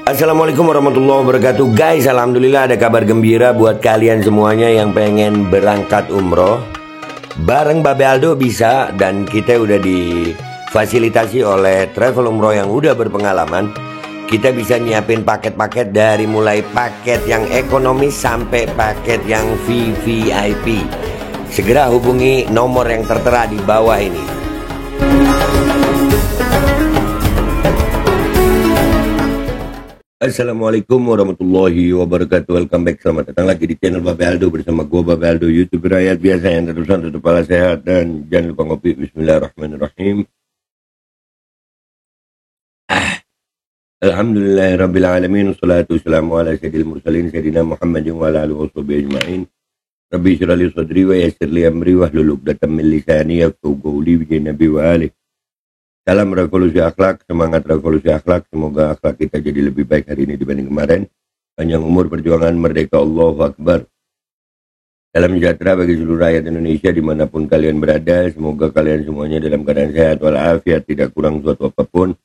Assalamualaikum warahmatullahi wabarakatuh. Guys, alhamdulillah ada kabar gembira buat kalian semuanya yang pengen berangkat umroh. Bareng Babe Aldo bisa, dan kita udah difasilitasi oleh travel umroh yang udah berpengalaman. Kita bisa nyiapin paket-paket dari mulai paket yang ekonomis sampai paket yang VVIP. Segera hubungi nomor yang tertera di bawah ini. Assalamualaikum warahmatullahi wabarakatuh. Welcome back, selamat datang lagi di channel Babe Aldo bersama gue Babe Aldo, YouTuber rakyat biasa yang terusan tutup kepala sehat. Dan jangan lupa ngopi. Bismillahirrahmanirrahim. Alhamdulillahirabbil alamin, wassalatu wassalamu ala sayyidil mursalin sayyidina Muhammadin wa ala alihi washabihi ajmain. Rabbi shrah li sadri wa yassir li amri wahlul 'uqdatam min lisani yafqahu qawli bi nabi wa alihi. Salam revolusi akhlak, semangat revolusi akhlak. Semoga akhlak kita jadi lebih baik hari ini dibanding kemarin. Panjang umur, perjuangan, merdeka, Allahu Akbar. Salam sejahtera bagi seluruh rakyat Indonesia dimanapun kalian berada. Semoga kalian semuanya dalam keadaan sehat walafiat, tidak kurang suatu apapun.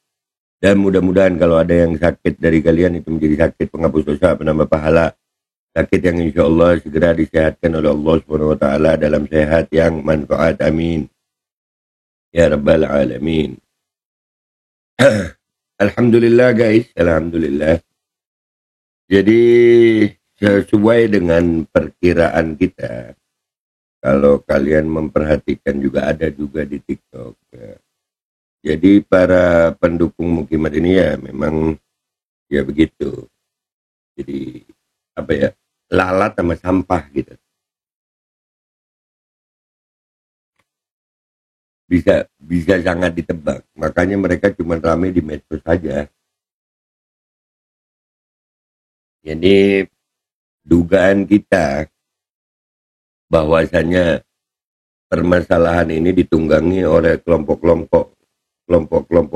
Dan mudah-mudahan kalau ada yang sakit dari kalian itu menjadi sakit penghapus dosa, penambah pahala. Sakit yang insya Allah segera disehatkan oleh Allah SWT dalam sehat yang manfaat. Amin. Ya Rabbal Alamin. Alhamdulillah guys, alhamdulillah. Jadi sesuai dengan perkiraan kita, kalau kalian memperhatikan juga ada juga di TikTok ya. Jadi para pendukung Mukimat ini ya memang ya begitu. Jadi apa ya, lalat sama sampah gitu. Bisa sangat ditebak. Makanya mereka cuma ramai di medsos saja. Jadi dugaan kita bahwasanya permasalahan ini ditunggangi oleh kelompok-kelompok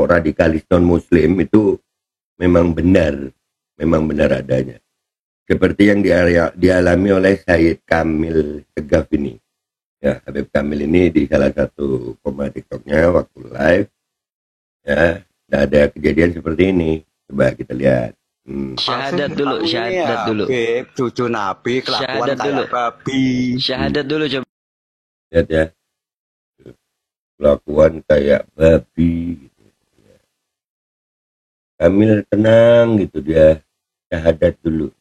radikalis non muslim itu memang benar adanya. Seperti yang dialami oleh Sayyid Kamil Segaf ini. Ya, Habib Kamil ini di salah satu TikToknya waktu live ya, ada kejadian seperti ini. Coba kita lihat. Syahadat dulu. Habib, cucu Nabi, kelakuan kayak babi. Syahadat dulu coba. Lihat ya. Kelakuan kayak babi gitu. Kamil tenang gitu dia. Syahadat dulu.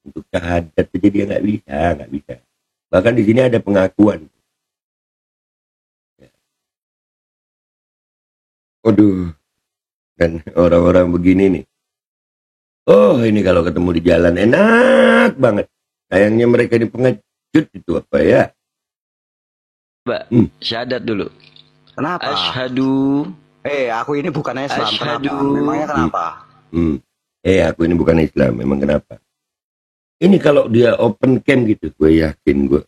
Untuk syahadat aja dia nggak bisa. Bahkan di sini ada pengakuan. Waduh. Dan orang-orang begini nih. Oh, ini kalau ketemu di jalan enak banget. Sayangnya mereka di pengecut itu apa ya? Mbak, syahadat dulu. Kenapa? Asyhadu. Aku ini bukan Islam. Asyhadu. Kenapa? Memangnya kenapa? Aku ini bukan Islam. Memang kenapa? Ini kalau dia open cam gitu, gue yakin gue.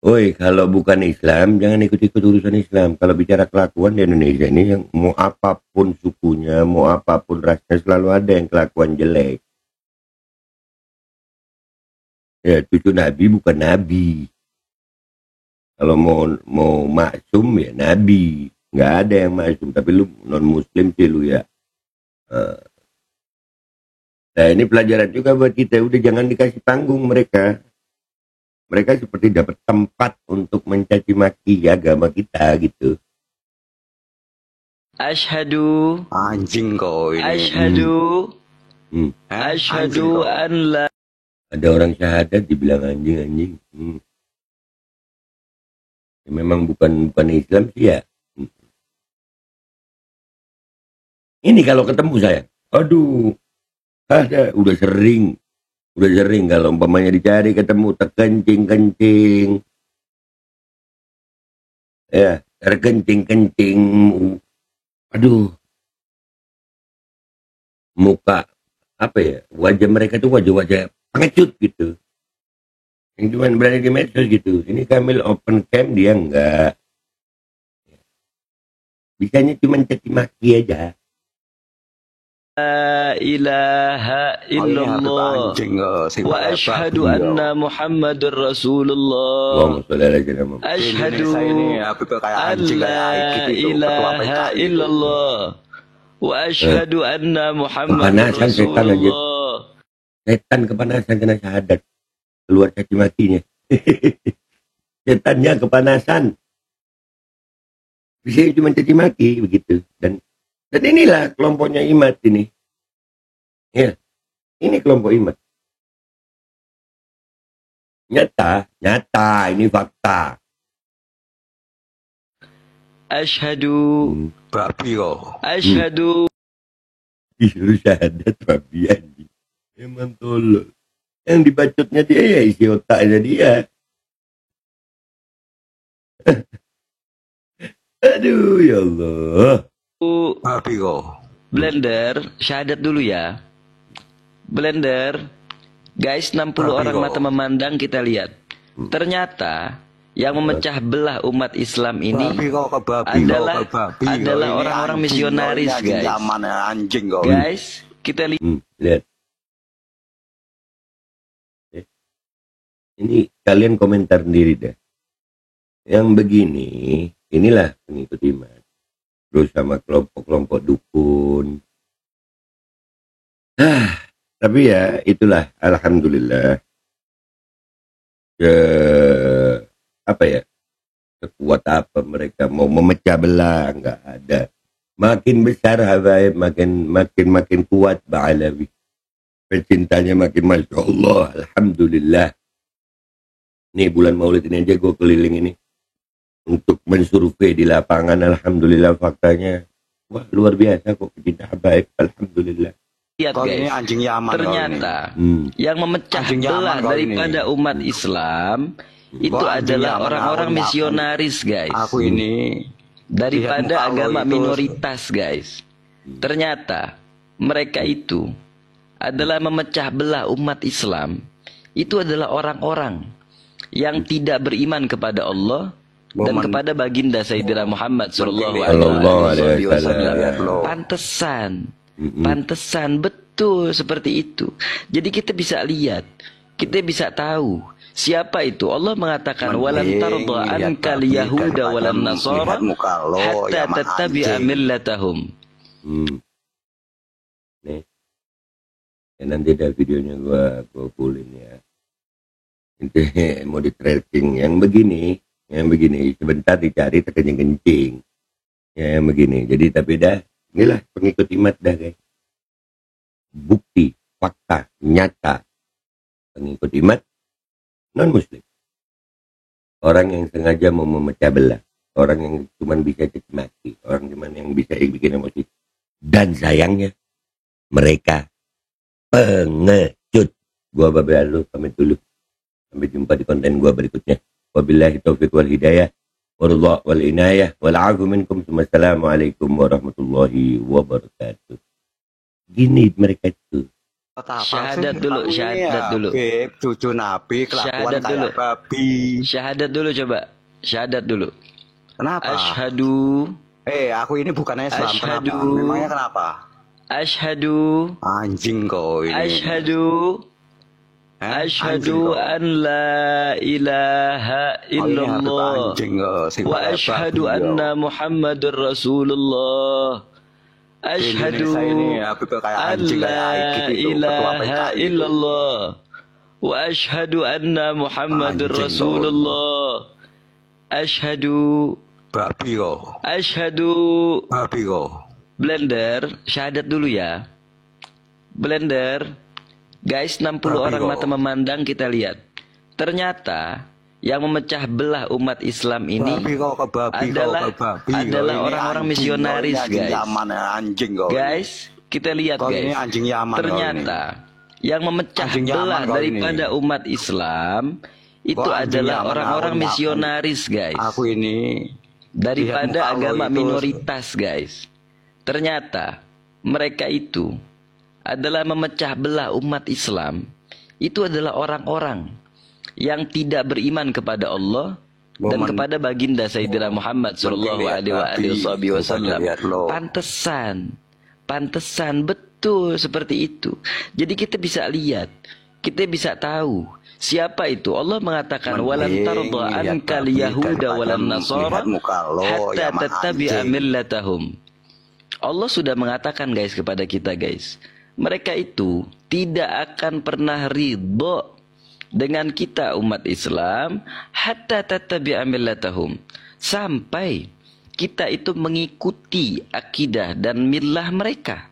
Woi, kalau bukan Islam, jangan ikut-ikut urusan Islam. Kalau bicara kelakuan di Indonesia ini, yang mau apapun sukunya, mau apapun rasnya, selalu ada yang kelakuan jelek. Ya, cucu Nabi bukan Nabi. Kalau mau maksum ya Nabi. Nggak ada yang maksum, tapi lu non-muslim sih lu ya. Nah ini pelajaran juga buat kita. Udah jangan dikasih panggung mereka. Mereka seperti dapat tempat untuk mencaci maki agama kita gitu. Asyhadu. Anjing kau ini. Asyhadu. Asyhadu an la. Ada orang syahadat dibilang anjing. Ya, memang bukan Islam sih ya. Ini kalau ketemu saya, aduh. Udah sering kalau umpamanya dicari ketemu terkencing ya, terkencing aduh, muka apa ya, wajah mereka tuh wajah pengecut gitu, yang cuma berani di medsos gitu. Ini Kamil open cam, dia enggak, bisanya cuma caci maki aja. ilaha illallah wa asyhadu anna Muhammadur Rasulullah. Asyhadu an la ilaha illallah wa asyhadu anna Muhammadur Rasulullah. Setan kepanasan kena syahadat. Keluar caci makinya. Setannya kepanasan. Bisa cuma caci maki begitu. Dan inilah kelompoknya Imat ini. Ya, ini kelompok Imat. Nyata, ini fakta. Asyhadu babi kok. Asyhadu disuruh syahadat babi anjing. Emang tolol. Yang dibacotnya dia ya isi otaknya dia. Aduh ya Allah. Babi kok. Blender, syahadat dulu ya. Blender. Guys, 60 orang mata memandang, kita lihat. Ternyata yang memecah belah umat Islam ini adalah orang-orang misionaris, guys. Guys, kita lihat. Ini kalian komentar sendiri deh. Yang begini, inilah pengikut Imat. Terus sama kelompok-kelompok dukun. Tapi ya itulah, alhamdulillah. Apa ya? Sekuat apa mereka mau memecah belah, nggak ada. Makin besar habaib, makin kuat Ba'alawi. Pecintanya makin Masya Allah, alhamdulillah. Nih bulan Maulid ini aja gue keliling ini untuk mensurvei di lapangan. Alhamdulillah faktanya wah luar biasa kok pecinta habaib. Alhamdulillah. Lihat guys, anjing Yaman ternyata yang memecah belah daripada umat Islam itu adalah orang-orang misionaris, guys. Aku ini daripada agama minoritas, guys. Ternyata mereka itu adalah memecah belah umat Islam. Itu adalah orang-orang yang tidak beriman kepada Allah dan kepada baginda Sayyidina Muhammad sallallahu alaihi wasallam. Pantesan betul seperti itu. Jadi kita bisa lihat, kita bisa tahu siapa itu. Allah mengatakan walan tarda ankal yahuda walan nasara hatta tattabi'a millatahum. Nih. Nanti ada videonya gua pulin ya. Itu mau di tracking yang begini sebentar dicari terkencing-kencing ya, yang begini. Jadi tapi dah inilah pengikut Imat dah guys, bukti fakta nyata pengikut Imat non muslim, orang yang sengaja mau memecah belah, orang yang cuma bisa caci maki, orang cuma yang bisa bikin emosi. Dan sayangnya mereka pengecut. Gua babel lu pamit dulu. Sampai jumpa di konten gua berikutnya. Wabillahi taufiq wal hidayah. Wallahu wal inayah. Wal afu minkum. Assalamualaikum warahmatullahi wabarakatuh. Gini mereka itu. Syahadat dulu, syahadat dulu. Cucu Nabi kelakuan kayak babi. Syahadat dulu coba. Syahadat dulu. Kenapa? Asyhadu. Aku ini bukan Islam. Asyhadu. Kenapa? Memangnya kenapa? Asyhadu. Anjing kau ini. Asyhadu an la ilaha illallah wa asyhadu anna Muhammadur Rasulullah. Asyhadu an la ilaha illallah wa asyhadu anna Muhammadur Rasulullah. Asyhadu babi kok. Asyhadu babi kok. Blender, syahadat dulu ya. Blender. Guys, 60 orang mata memandang, kita lihat. Ternyata yang memecah belah umat Islam ini adalah orang-orang misionaris, guys. Guys, kita lihat guys. Ternyata yang memecah belah daripada umat Islam itu adalah orang-orang misionaris, guys. Aku ini daripada agama minoritas, guys. Ternyata mereka itu adalah memecah belah umat Islam. Itu adalah orang-orang yang tidak beriman kepada Allah dan kepada baginda Sayyidina Muhammad sallallahu alaihi wasallam. Pantesan betul Betul, seperti itu. Jadi kita bisa lihat, kita bisa tahu siapa itu. Allah mengatakan walan tarda ankal yahuda walan nasara hatta tattabi'a millatahum. Allah sudah mengatakan guys kepada kita guys, mereka itu tidak akan pernah ridho dengan kita umat Islam hatta tattabi'a millatahum, sampai kita itu mengikuti akidah dan millah mereka.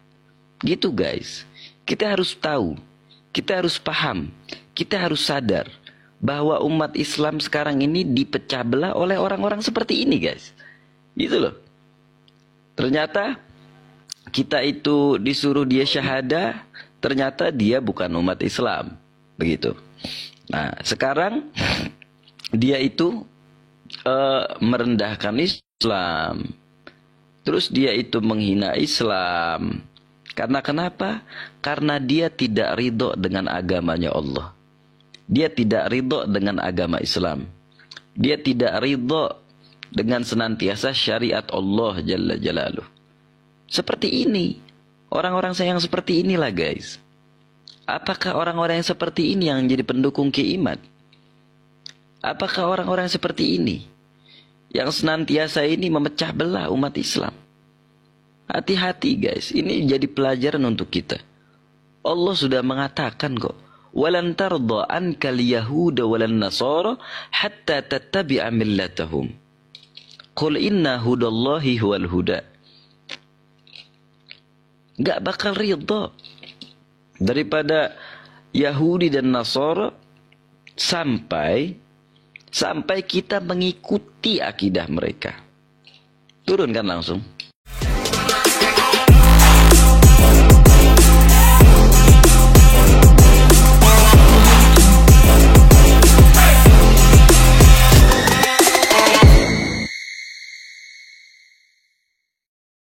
Gitu guys. Kita harus tahu, kita harus paham, kita harus sadar bahwa umat Islam sekarang ini dipecah belah oleh orang-orang seperti ini guys. Gitu loh. Ternyata kita itu disuruh dia syahadah, ternyata dia bukan umat Islam. Begitu. Nah sekarang dia itu merendahkan Islam. Terus dia itu menghina Islam. Karena kenapa? Karena dia tidak ridho dengan agamanya Allah. Dia tidak ridho dengan agama Islam. Dia tidak ridho dengan senantiasa syariat Allah Jalla Jalaluh. Seperti ini. Orang-orang yang seperti inilah guys. Apakah orang-orang yang seperti ini yang jadi pendukung keiman? Apakah orang-orang seperti ini yang senantiasa ini memecah belah umat Islam? Hati-hati guys, ini jadi pelajaran untuk kita. Allah sudah mengatakan kok, walan tarda ankal yahuda walan nasara hatta tattabi'a millatahum. Qul inna hudallahi huwal huda. Gak bakal ridha daripada Yahudi dan Nasara sampai kita mengikuti akidah mereka. Turunkan langsung.